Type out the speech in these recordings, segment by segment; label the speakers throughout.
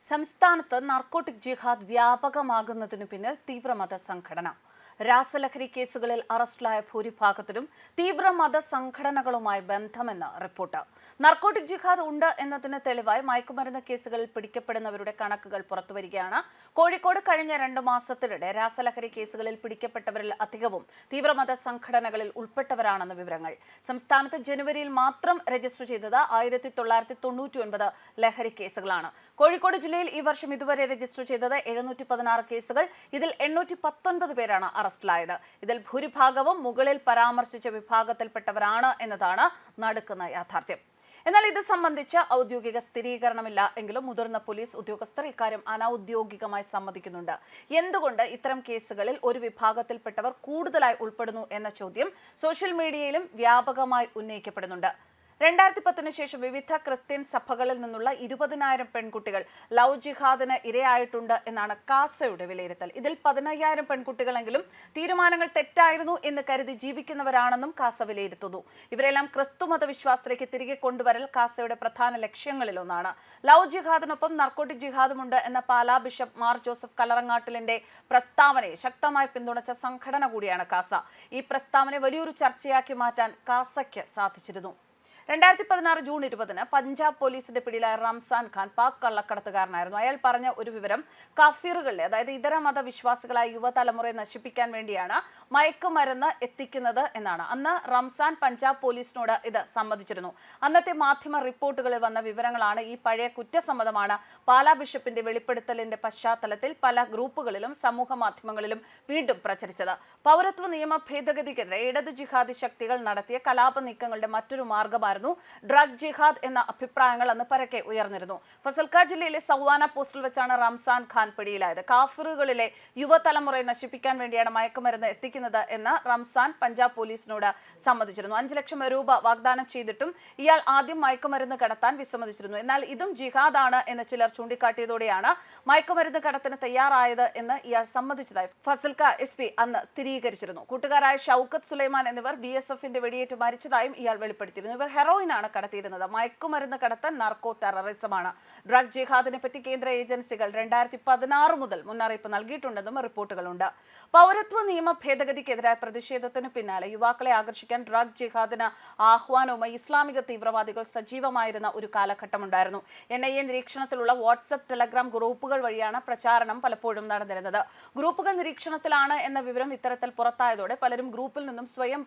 Speaker 1: സംസ്ഥാനത്ത് നാർക്കോട്ടിക് ജിഹാദ് വ്യാപകമാകുന്നതിനു പിന്നിൽ തീവ്രമത സംഘടന. രാസലഹരി കേസുകളിൽ അറസ്റ്റിലായ ഭൂരിഭാഗത്തിനും തീവ്രമത സംഘടനകളുമായി ബന്ധമെന്ന് റിപ്പോർട്ട്. നാർക്കോട്ടിക് ജിഹാദ് ഉണ്ട് എന്നതിന് തെളിവായി മയക്കുമരുന്ന് കേസുകളിൽ പിടിക്കപ്പെടുന്നവരുടെ കണക്കുകൾ പുറത്തുവരികയാണ്. കോഴിക്കോട് കഴിഞ്ഞ 2 മാസത്തിനിടെ രാസലഹരി കേസുകളിൽ പിടിക്കപ്പെട്ടവരിൽ അധികവും തീവ്രമത സംഘടനകളിൽ ഉൾപ്പെട്ടവരാണെന്ന് വിവരങ്ങൾ. സംസ്ഥാനത്ത് ജനുവരിയിൽ മാത്രം രജിസ്റ്റർ ചെയ്തത് 1999 ലഹരി കേസുകളാണ്. കോഴിക്കോട് ജില്ലയിൽ ഈ വർഷം ഇതുവരെ രജിസ്റ്റർ ചെയ്തത് 716 കേസുകൾ. ഇതിൽ 819 പേരാണ് അറസ്റ്റിലായത്. ഇതിൽ ഭൂരിഭാഗവും മുകളിൽ പരാമർശിച്ച വിഭാഗത്തിൽപ്പെട്ടവരാണ് എന്നതാണ് നടുക്കുന്ന യാഥാർത്ഥ്യം. എന്നാൽ ഇത് സംബന്ധിച്ച് ഔദ്യോഗിക സ്ഥിരീകരണമില്ല എങ്കിലും മുതിർന്ന പോലീസ് ഉദ്യോഗസ്ഥർ ഇക്കാര്യം അനൌദ്യോഗികമായി സമ്മതിക്കുന്നുണ്ട്. എന്തുകൊണ്ട് ഇത്തരം കേസുകളിൽ ഒരു വിഭാഗത്തിൽപ്പെട്ടവർ കൂടുതലായി ഉൾപ്പെടുന്നു എന്ന ചോദ്യം സോഷ്യൽ മീഡിയയിലും വ്യാപകമായി ഉന്നയിക്കപ്പെടുന്നുണ്ട്. 2010 ശേഷം വിവിധ ക്രിസ്ത്യൻ സഭകളിൽ നിന്നുള്ള 20,000 പെൺകുട്ടികൾ ലവ് ജിഹാദിന് ഇരയായിട്ടുണ്ട് എന്നാണ് കാസയുടെ വിലയിരുത്തൽ. ഇതിൽ 15,000 പെൺകുട്ടികളെങ്കിലും തീരുമാനങ്ങൾ തെറ്റായിരുന്നു എന്ന് കരുതി ജീവിക്കുന്നവരാണെന്നും കാസ വിലയിരുത്തുന്നു. ഇവരെല്ലാം ക്രിസ്തുമത വിശ്വാസത്തിലേക്ക് തിരികെ കൊണ്ടുവരൽ കാസയുടെ പ്രധാന ലക്ഷ്യങ്ങളിലൊന്നാണ്. ലവ് ജിഹാദിനൊപ്പം നാർക്കോട്ടിക് ജിഹാദുമുണ്ട് എന്ന പാലാ ബിഷപ്പ് മാർ ജോസഫ് കല്ലറങ്ങാട്ടിലിന്റെ പ്രസ്താവനയെ ശക്തമായി പിന്തുണച്ച സംഘടന കൂടിയാണ് കാസ. ഈ പ്രസ്താവനയെ വലിയൊരു ചർച്ചയാക്കി മാറ്റാൻ കാസയ്ക്ക് സാധിച്ചിരുന്നു. 2016 ജൂൺ 20 പഞ്ചാബ് പോലീസിന്റെ പിടിയിലായ റംസാൻ ഖാൻ പാക് കള്ളക്കടത്തുകാരനായിരുന്നു. അയാൾ പറഞ്ഞ ഒരു വിവരം കാഫിറുകളിലെ, അതായത് ഇതര മതവിശ്വാസികളായ യുവതലമുറയെ നശിപ്പിക്കാൻ വേണ്ടിയാണ് മയക്കുമരുന്ന് എത്തിക്കുന്നത് എന്നാണ്. അന്ന് റംസാൻ പഞ്ചാബ് പോലീസിനോട് ഇത് സമ്മതിച്ചിരുന്നു. അന്നത്തെ മാധ്യമ റിപ്പോർട്ടുകളിൽ വന്ന വിവരങ്ങളാണ് ഈ പഴയ കുറ്റസമ്മതമാണ് പാലാ ബിഷപ്പിന്റെ വെളിപ്പെടുത്തലിന്റെ പശ്ചാത്തലത്തിൽ പല ഗ്രൂപ്പുകളിലും സമൂഹ മാധ്യമങ്ങളിലും വീണ്ടും പ്രചരിച്ചത്. പൗരത്വ നിയമ ഭേദഗതിക്കെതിരെ ഇടത് ജിഹാദി ശക്തികൾ നടത്തിയ കലാപ നീക്കങ്ങളുടെ മറ്റൊരു മാർഗമായിരുന്നു ഡ്രഗ് ജിഹാദ് എന്ന അഭിപ്രായങ്ങൾ അന്ന് പരക്കെ ഉയർന്നിരുന്നു. ഫസൽക്ക ജില്ലയിലെ സവാന പോസ്റ്റിൽ വെച്ചാണ് റംസാൻ ഖാൻ പിടിയിലായത്. കാഫിറുകളിലെ യുവതലമുറയെ നശിപ്പിക്കാൻ വേണ്ടിയാണ് മയക്കുമരുന്ന് എത്തിക്കുന്നത് എന്ന് റംസാൻ പഞ്ചാബ് പോലീസിനോട് സമ്മതിച്ചിരുന്നു. 5 ലക്ഷം രൂപ വാഗ്ദാനം ചെയ്തിട്ടും ഇയാൾ ആദ്യം മയക്കുമരുന്ന് കടത്താൻ വിസമ്മതിച്ചിരുന്നു. എന്നാൽ ഇതും ജിഹാദാണ് എന്ന് ചിലർ ചൂണ്ടിക്കാട്ടിയതോടെയാണ് മയക്കുമരുന്ന് കടത്തിന് തയ്യാറായത് എന്ന് ഇയാൾ സമ്മതിച്ചതായി ഫസൽക്ക SP അന്ന് സ്ഥിരീകരിച്ചിരുന്നു. കൂട്ടുകാരായ ഷൗക്കത്ത് സുലൈമാൻ എന്നിവർ BSFന്റെ വെടിയേറ്റ് മരിച്ചതായും ഇയാൾ വെളിപ്പെടുത്തിയിരുന്നു. ഇവർ ഹെറോയിനാണ് കടത്തിയിരുന്നത്. മയക്കുമരുന്ന് കടത്തൽ നാർക്കോ ടെററിസമാണ്. ഡ്രഗ് ജിഹാദിനെ പറ്റി കേന്ദ്ര ഏജൻസികൾ 2016 മുതൽ മുന്നറിയിപ്പ് നൽകിയിട്ടുണ്ടെന്നും റിപ്പോർട്ടുകളുണ്ട്. പൗരത്വ നിയമ ഭേദഗതിക്കെതിരായ പ്രതിഷേധത്തിന് പിന്നാലെ യുവാക്കളെ ആകർഷിക്കാൻ ഡ്രഗ് ജിഹാദിന് ആഹ്വാനവുമായി ഇസ്ലാമിക തീവ്രവാദികൾ സജീവമായിരുന്ന ഒരു കാലഘട്ടമുണ്ടായിരുന്നു. NIA നിരീക്ഷണത്തിലുള്ള വാട്സ്ആപ്പ് ടെലഗ്രാം ഗ്രൂപ്പുകൾ വഴിയാണ് പ്രചാരണം പലപ്പോഴും നടന്നിരുന്നത്. ഗ്രൂപ്പുകൾ നിരീക്ഷണത്തിലാണ് എന്ന വിവരം ഇത്തരത്തിൽ പുറത്തായതോടെ പലരും ഗ്രൂപ്പിൽ നിന്നും സ്വയം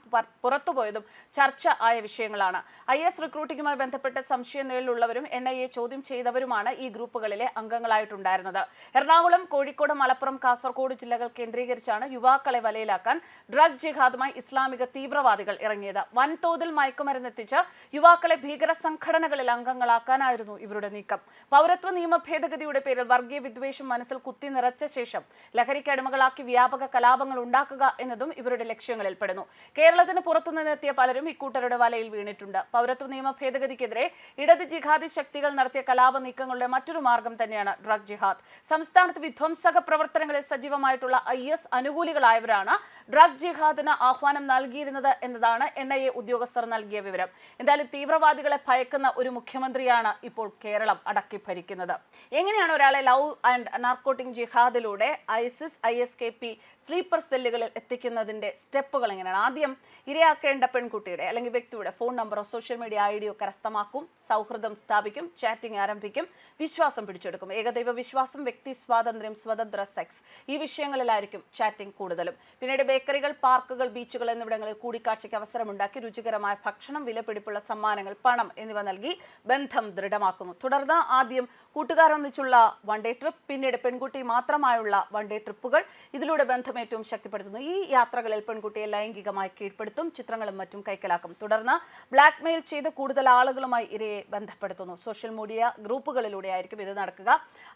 Speaker 1: പുറത്തുപോയതും ചർച്ച ആയ വിഷയങ്ങളാണ്. IS റിക്രൂട്ടിങ്ങുമായി ബന്ധപ്പെട്ട് സംശയനിഴലുള്ളവരും NIA ചോദ്യം ചെയ്തവരുമാണ് ഈ ഗ്രൂപ്പുകളിലെ അംഗങ്ങളായിട്ടുണ്ടായിരുന്നത്. എറണാകുളം, കോഴിക്കോട്, മലപ്പുറം, കാസർഗോഡ് ജില്ലകൾ കേന്ദ്രീകരിച്ചാണ് യുവാക്കളെ വലയിലാക്കാൻ ഡ്രഗ് ജിഹാദുമായി ഇസ്ലാമിക തീവ്രവാദികൾ ഇറങ്ങിയത്. വൻതോതിൽ മയക്കുമരുന്ന് എത്തിച്ച് യുവാക്കളെ ഭീകര സംഘടനകളിൽ അംഗങ്ങളാക്കാനായിരുന്നു ഇവരുടെ നീക്കം. പൗരത്വ നിയമ ഭേദഗതിയുടെ പേരിൽ വർഗീയ വിദ്വേഷം മനസ്സിൽ കുത്തി നിറച്ച ശേഷം ലഹരിക്ക് അടിമകളാക്കി വ്യാപക കലാപങ്ങൾ ഉണ്ടാക്കുക എന്നതും ഇവരുടെ ലക്ഷ്യങ്ങളിൽ പെടുന്നു. കേരളത്തിന് പുറത്തുനിന്നെത്തിയ പലരും ഇക്കൂട്ടരുടെ വലയിൽ വീണിട്ടുണ്ട്. പൗരത്വ നിയമ ഭേദഗതിക്കെതിരെ ഇടത് ജിഹാദി ശക്തികൾ നടത്തിയ കലാപ നീക്കങ്ങളുടെ മറ്റൊരു മാർഗം തന്നെയാണ് ഡ്രഗ് ജിഹാദ്. സംസ്ഥാനത്ത് വിധ്വംസക പ്രവർത്തനങ്ങളിൽ സജീവമായിട്ടുള്ള IS അനുകൂലികളായവരാണ് ഡ്രഗ് ജിഹാദിന് ആഹ്വാനം നൽകിയിരുന്നത് എന്നതാണ് NIA ഉദ്യോഗസ്ഥർ നൽകിയ വിവരം. എന്തായാലും തീവ്രവാദികളെ ഭയക്കുന്ന ഒരു മുഖ്യമന്ത്രിയാണ് ഇപ്പോൾ കേരളം അടക്കി ഭരിക്കുന്നത്. എങ്ങനെയാണ് ഒരാളെ ലവ് ആൻഡ് നാർക്കോട്ടിക് ജിഹാദിലൂടെ ISIS ISKP സ്ലീപ്പർ സെല്ലുകളിൽ എത്തിക്കുന്നതിന്റെ സ്റ്റെപ്പുകൾ എങ്ങനെയാണ്? ആദ്യം ഇരയാക്കേണ്ട പെൺകുട്ടിയുടെ അല്ലെങ്കിൽ വ്യക്തിയുടെ ഫോൺ നമ്പറോ സോഷ്യൽ മീഡിയ IDയോ കരസ്ഥമാക്കും, സൗഹൃദം സ്ഥാപിക്കും, ചാറ്റിംഗ് ആരംഭിക്കും, വിശ്വാസം പിടിച്ചെടുക്കും. ഏകദൈവ വിശ്വാസം, വ്യക്തി സ്വാതന്ത്ര്യം, സ്വതന്ത്ര സെക്സ്, ഈ വിഷയങ്ങളിലായിരിക്കും ചാറ്റിംഗ് കൂടുതലും. പിന്നീട് ബേക്കറികൾ, പാർക്കുകൾ, ബീച്ചുകൾ എന്നിവിടങ്ങളിൽ കൂടിക്കാഴ്ചയ്ക്ക് അവസരമുണ്ടാക്കി രുചികരമായ ഭക്ഷണം, വിലപിടിപ്പുള്ള സമ്മാനങ്ങൾ, പണം എന്നിവ നൽകി ബന്ധം ദൃഢമാക്കുന്നു. തുടർന്ന് ആദ്യം കൂട്ടുകാരൊന്നിച്ചുള്ള വൺ ഡേ ട്രിപ്പ്, പിന്നീട് പെൺകുട്ടി മാത്രമായുള്ള വൺ ഡേ ട്രിപ്പുകൾ. ഇതിലൂടെ ബന്ധം ഏറ്റവും ശക്തിപ്പെടുത്തുന്നു. ഈ യാത്രകളിൽ പെൺകുട്ടിയെ ലൈംഗികമായി കീഴ്പ്പെടുത്തും, ചിത്രങ്ങളും മറ്റും കൈക്കലാക്കും. തുടർന്ന് ബ്ലാക്ക് മെയിൽ ചെയ്ത് കൂടുതൽ ആളുകളുമായി ഇരയെ ബന്ധപ്പെടുത്തുന്നു. സോഷ്യൽ മീഡിയ ഗ്രൂപ്പുകളിലൂടെ ആയിരിക്കും ഇത് നടക്കുക.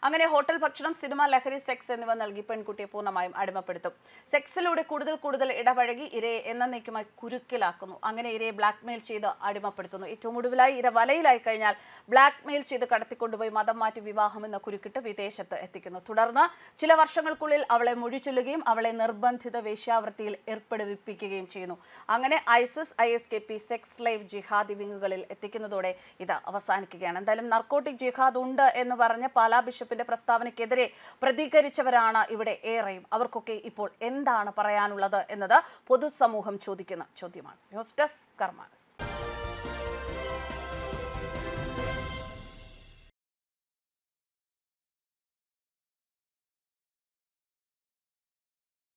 Speaker 1: അങ്ങനെ ഹോട്ടൽ ഭക്ഷണം, സിനിമ, ലഹരി, സെക്സ് എന്നിവ നൽകി പെൺകുട്ടിയെ പൂർണ്ണമായും അടിമപ്പെടുത്തും. സെക്സിലൂടെ കൂടുതൽ ഇടപഴകി ഇരയെ എന്നേക്കുമായി കുരുക്കിലാക്കുന്നു. അങ്ങനെ ഇരയെ ബ്ലാക്ക് മെയിൽ ചെയ്ത് അടിമപ്പെടുത്തുന്നു. ഏറ്റവും ഒടുവിലായി ഇര വലയിലായി കഴിഞ്ഞാൽ ബ്ലാക്ക് മെയിൽ ചെയ്ത് കടത്തിക്കൊണ്ടുപോയി മതം മാറ്റി വിവാഹം എന്ന കുരുക്കിട്ട് വിദേശത്ത് എത്തിക്കുന്നു. തുടർന്ന് ചില വർഷങ്ങൾക്കുള്ളിൽ അവളെ മൊഴി ചൊല്ലുകയും അവളെ നിർബന്ധിത വേശ്യാവൃത്തിയിൽ ഏർപ്പെടുവിപ്പിക്കുകയും ചെയ്യുന്നു. അങ്ങനെ ISIS ISKP സെക്സ് ലൈഫ് ജിഹാദ് ജിഹാദി വിങ്ങുകളിൽ എത്തിക്കുന്നതോടെ ഇത് അവസാനിക്കുകയാണ്. എന്തായാലും നർക്കോട്ടിക് ജിഹാദ് ഉണ്ട് എന്ന് പറഞ്ഞ് പാലാ ബിഷപ്പിന്റെ പ്രസ്താവനയ്ക്കെതിരെ പ്രതികരിച്ചവരാണ് ഇവിടെ ഏറെയും. അവർക്കൊക്കെ ഇപ്പോൾ എന്താണ് പറയാനുള്ളത് എന്നത് പൊതുസമൂഹം ചോദിക്കുന്ന ചോദ്യമാണ്. News desk കർമാനസ്.